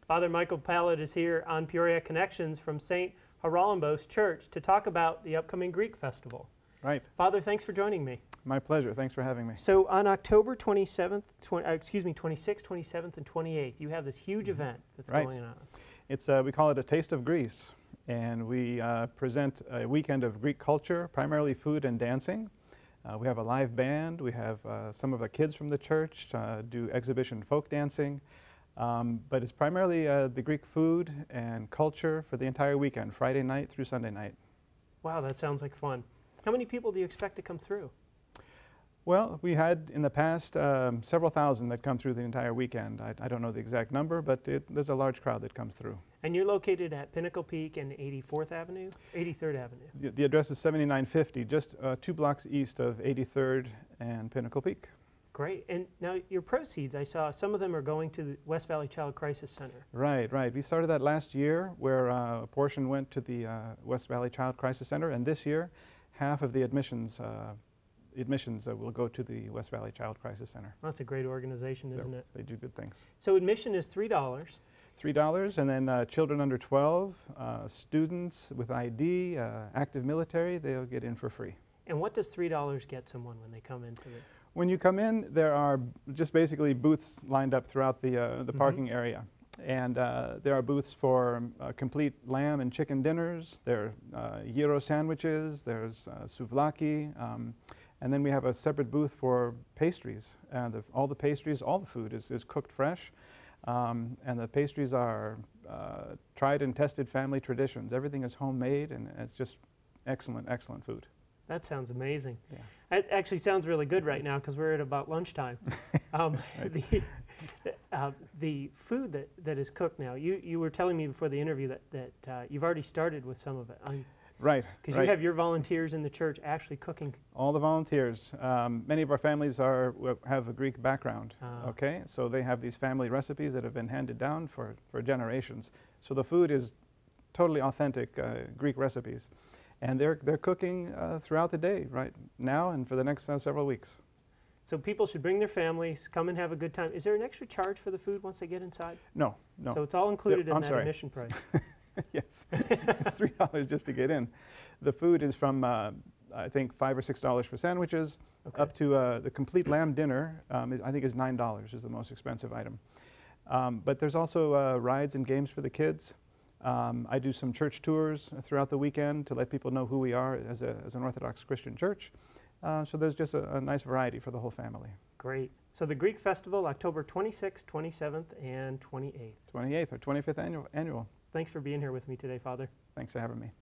Father Michael Pallett is here on Peoria Connections from St. Haralambos Church to talk about the upcoming Greek Festival. Right. Father, thanks for joining me. My pleasure. Thanks for having me. So on October 26th, 27th, and 28th, you have this huge event that's going on. It's we call it a Taste of Greece, and we present a weekend of Greek culture, primarily food and dancing. We have a live band. We have some of the kids from the church do exhibition folk dancing. But it's primarily the Greek food and culture for the entire weekend, Friday night through Sunday night. Wow, that sounds like fun. How many people do you expect to come through? Well, we had in the past several thousand that come through the entire weekend. I don't know the exact number, but there's a large crowd that comes through. And you're located at Pinnacle Peak and 84th Avenue? 83rd Avenue. The address is 7950, just 2 blocks east of 83rd and Pinnacle Peak. Great. And now your proceeds, I saw some of them are going to the West Valley Child Crisis Center. Right, right. We started that last year where a portion went to the West Valley Child Crisis Center, and this year half of the admissions will go to the West Valley Child Crisis Center. Well, that's a great organization, isn't it? They do good things. So admission is $3. $3, and then children under 12, students with ID, active military, they'll get in for free. And what does $3 get someone when they come into the... When you come in, there are just basically booths lined up throughout the parking area. And there are booths for complete lamb and chicken dinners, there are gyro sandwiches, there's souvlaki, and then we have a separate booth for pastries. All the pastries, all the food is cooked fresh, and the pastries are tried and tested family traditions. Everything is homemade, and it's just excellent, excellent food. That sounds amazing. Yeah. It actually sounds really good right now because we're at about lunchtime. The food that is cooked now, you were telling me before the interview that you've already started with some of it. Right. Because you have your volunteers in the church actually cooking. All the volunteers. Many of our families have a Greek background, okay? So they have these family recipes that have been handed down for generations. So the food is totally authentic Greek recipes. And they're cooking throughout the day right now and for the next several weeks. So people should bring their families, come and have a good time. Is there an extra charge for the food once they get inside? No, no. So it's all included in that admission price? Yes, it's $3 just to get in. The food is from, I think, $5 or $6 for sandwiches, up to the complete lamb dinner, I think is $9 is the most expensive item. But there's also rides and games for the kids. I do some church tours throughout the weekend to let people know who we are as an Orthodox Christian church. So there's just a nice variety for the whole family. Great. So the Greek Festival, October 26th, 27th, and 28th. 28th, our 25th annual. Thanks for being here with me today, Father. Thanks for having me.